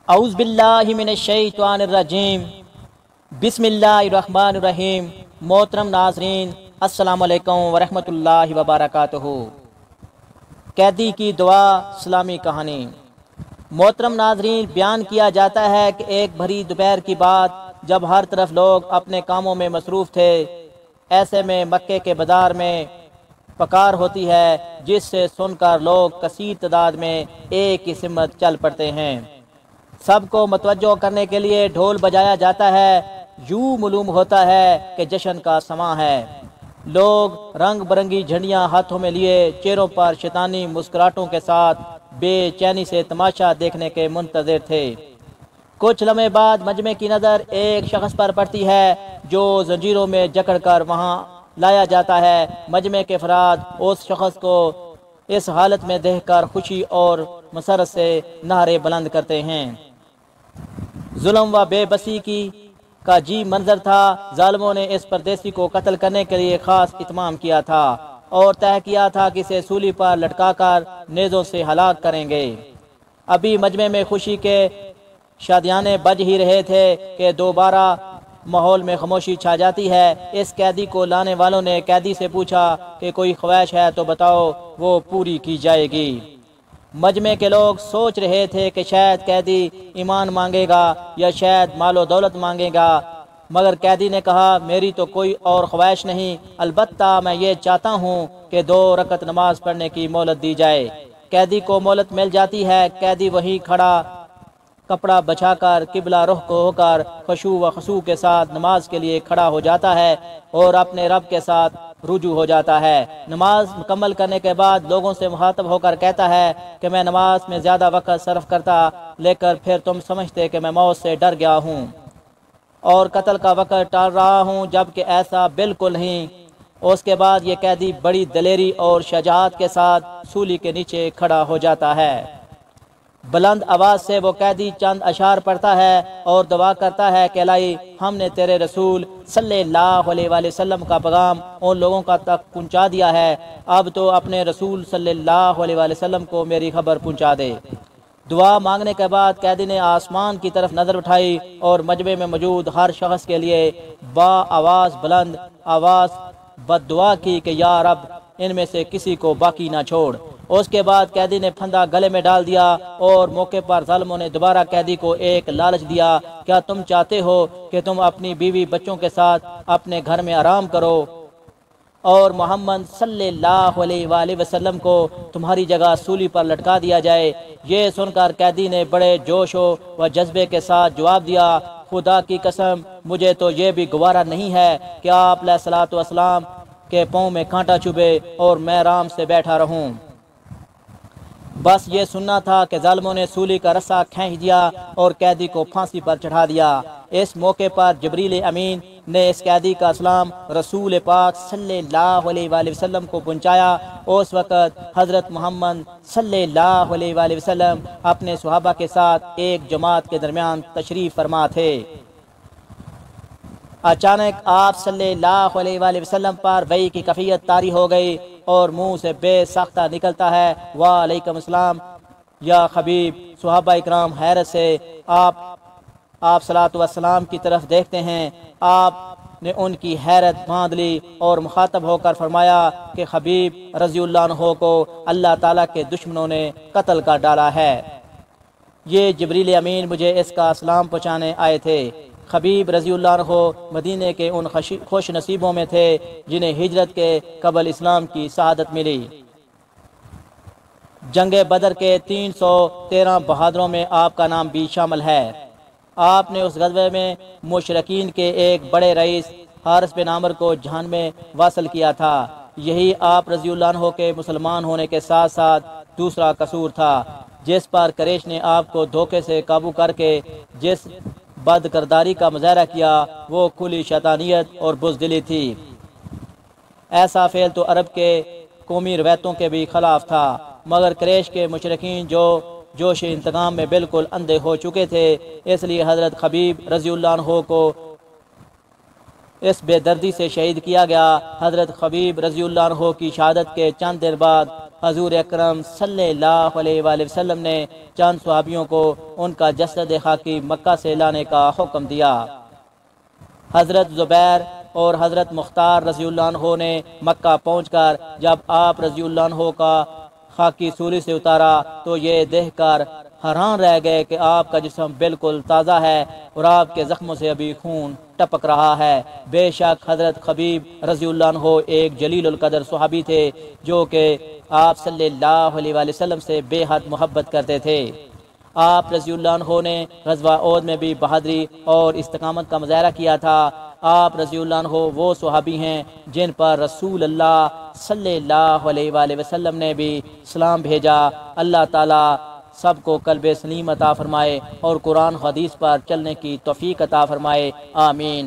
اعوذ باللہ من الشیطان الرجیم، بسم اللہ الرحمن الرحیم۔ محترم ناظرین، السلام علیکم ورحمۃ اللہ وبرکاتہ۔ قیدی کی دعا اسلامی کہانی۔ محترم ناظرین، بیان کیا جاتا ہے کہ ایک بھری دوپہر کی بات، جب ہر طرف لوگ اپنے کاموں میں مصروف تھے، ایسے میں مکے کے بازار میں پکار ہوتی ہے، جس سے سن کر لوگ کثیر تعداد میں ایک ہی سمت چل پڑتے ہیں۔ سب کو متوجہ کرنے کے لیے ڈھول بجایا جاتا ہے، یوں معلوم ہوتا ہے کہ جشن کا سماں ہے۔ لوگ رنگ برنگی جھنڈیاں ہاتھوں میں لیے چہروں پر شیطانی مسکراہٹوں کے ساتھ بے چینی سے تماشا دیکھنے کے منتظر تھے۔ کچھ لمحے بعد مجمع کی نظر ایک شخص پر پڑتی ہے جو زنجیروں میں جکڑ کر وہاں لایا جاتا ہے۔ مجمع کے افراد اس شخص کو اس حالت میں دیکھ کر خوشی اور مسرت سے نعرے بلند کرتے ہیں۔ ظلم و بے بسی کا جی منظر تھا۔ ظالموں نے اس پردیسی کو قتل کرنے کے لیے خاص اہتمام کیا تھا اور طے کیا تھا کہ اسے سولی پر لٹکا کر نیزوں سے ہلاک کریں گے۔ ابھی مجمع میں خوشی کے شادیانے بج ہی رہے تھے کہ دوبارہ ماحول میں خاموشی چھا جاتی ہے۔ اس قیدی کو لانے والوں نے قیدی سے پوچھا کہ کوئی خواہش ہے تو بتاؤ، وہ پوری کی جائے گی۔ مجمع کے لوگ سوچ رہے تھے کہ شاید قیدی ایمان مانگے گا یا شاید مال و دولت مانگے گا، مگر قیدی نے کہا، میری تو کوئی اور خواہش نہیں، البتہ میں یہ چاہتا ہوں کہ 2 رکعت نماز پڑھنے کی مہلت دی جائے۔ قیدی کو مہلت مل جاتی ہے۔ قیدی وہیں کھڑا کپڑا بچھا کر قبلہ رخ کو ہو کر خشوع و خضوع کے ساتھ نماز کے لیے کھڑا ہو جاتا ہے اور اپنے رب کے ساتھ رجوع ہو جاتا ہے۔ نماز مکمل کرنے کے بعد لوگوں سے مخاطب ہو کر کہتا ہے کہ میں نماز میں زیادہ وقت صرف کرتا، لیکن پھر تم سمجھتے کہ میں موت سے ڈر گیا ہوں اور قتل کا وقت ٹال رہا ہوں، جبکہ ایسا بالکل نہیں۔ اس کے بعد یہ قیدی بڑی دلیری اور شجاعت کے ساتھ سولی کے نیچے کھڑا ہو جاتا ہے۔ بلند آواز سے وہ قیدی چند اشعار پڑھتا ہے اور دعا کرتا ہے کہ الہی، ہم نے تیرے رسول صلی اللہ علیہ وآلہ وسلم کا پیغام ان لوگوں کا تک پہنچا دیا ہے، اب تو اپنے رسول صلی اللہ علیہ وآلہ وسلم کو میری خبر پہنچا دے۔ دعا مانگنے کے بعد قیدی نے آسمان کی طرف نظر اٹھائی اور مجمع میں موجود ہر شخص کے لیے با آواز بلند آواز بد دعا کی کہ یا رب، ان میں سے کسی کو باقی نہ چھوڑ۔ اس کے بعد قیدی نے پھندا گلے میں ڈال دیا اور موقع پر ظالموں نے دوبارہ قیدی کو ایک لالچ دیا، کیا تم چاہتے ہو کہ تم اپنی بیوی بچوں کے ساتھ اپنے گھر میں آرام کرو اور محمد صلی اللہ علیہ وآلہ وسلم کو تمہاری جگہ سولی پر لٹکا دیا جائے؟ یہ سن کر قیدی نے بڑے جوش و جذبے کے ساتھ جواب دیا، خدا کی قسم، مجھے تو یہ بھی گوارا نہیں ہے کہ آپ علیہ الصلوۃ والسلام کے پاؤں میں کانٹا چبھے اور میں آرام سے بیٹھا رہوں۔ بس یہ سننا تھا کہ ظالموں نے سولی کا رسا کھینچ دیا اور قیدی کو پھانسی پر چڑھا دیا۔ اس موقع پر جبریل امین نے اس قیدی کا سلام رسول پاک صلی اللہ علیہ وآلہ وسلم کو پہنچایا۔ اس وقت حضرت محمد صلی اللہ علیہ وآلہ وسلم اپنے صحابہ کے ساتھ ایک جماعت کے درمیان تشریف فرما تھے۔ اچانک آپ صلی اللہ علیہ وآلہ وسلم پر وحی کی کیفیت طاری ہو گئی اور منہ سے بے ساختہ نکلتا ہے، وعلیکم السلام یا حبیب۔ صحابہ اکرام حیرت سے آپ صلوات و سلام کی طرف دیکھتے ہیں۔ آپ نے ان کی حیرت باندھ لی اور مخاطب ہو کر فرمایا کہ حبیب رضی اللہ عنہ کو اللہ تعالیٰ کے دشمنوں نے قتل کر ڈالا ہے۔ یہ جبریل امین مجھے اس کا سلام پہنچانے آئے تھے۔ حبیب رضی اللہ عنہ مدینے کے ان خوش نصیبوں میں تھے جنہیں ہجرت کے قبل اسلام کی شہادت ملی۔ جنگ بدر کے 313 بہادروں میں آپ کا نام بھی شامل ہے۔ آپ نے اس غزوے میں مشرکین کے ایک بڑے رئیس حارث بن عامر کو جہان میں واصل کیا تھا۔ یہی آپ رضی اللہ عنہ کے مسلمان ہونے کے ساتھ ساتھ دوسرا قصور تھا جس پر قریش نے آپ کو دھوکے سے قابو کر کے جس بد کرداری کا مظاہرہ کیا، وہ کھلی شیطانیت اور بزدلی تھی۔ ایسا فعل تو عرب کے قومی روایتوں کے بھی خلاف تھا، مگر قریش کے مشرکین جو جوش انتقام میں بالکل اندھے ہو چکے تھے، اس لیے حضرت حبیب رضی اللہ عنہ کو اس بے دردی سے شہید کیا گیا۔ حضرت حبیب رضی اللہ عنہ کی شہادت کے چند دیر بعد حضور اکرم صلی اللہ علیہ وآلہ وسلم نے چند صحابیوں کو ان کا جسد خاکی مکہ سے لانے کا حکم دیا۔ حضرت زبیر اور حضرت مختار رضی اللہ عنہ نے مکہ پہنچ کر جب آپ رضی اللہ عنہ کا خاکی سولی سے اتارا تو یہ دیکھ کر حیران رہ گئے کہ آپ کا جسم بالکل تازہ ہے اور آپ کے زخموں سے ابھی خون ٹپک رہا ہے۔ بے شک حضرت خبیب رضی اللہ عنہ ایک جلیل القدر صحابی تھے جو کہ آپ صلی اللہ علیہ وآلہ وسلم سے بے حد محبت کرتے تھے۔ آپ رضی اللہ عنہ نے غزوہ احد میں بھی بہادری اور استقامت کا مظاہرہ کیا تھا۔ آپ رضی اللہ عنہ وہ صحابی ہیں جن پر رسول اللہ صلی اللہ علیہ وآلہ وسلم نے بھی سلام بھیجا۔ اللہ تعالی سب کو قلب سلیم عطا فرمائے اور قرآن حدیث پر چلنے کی توفیق عطا فرمائے، آمین۔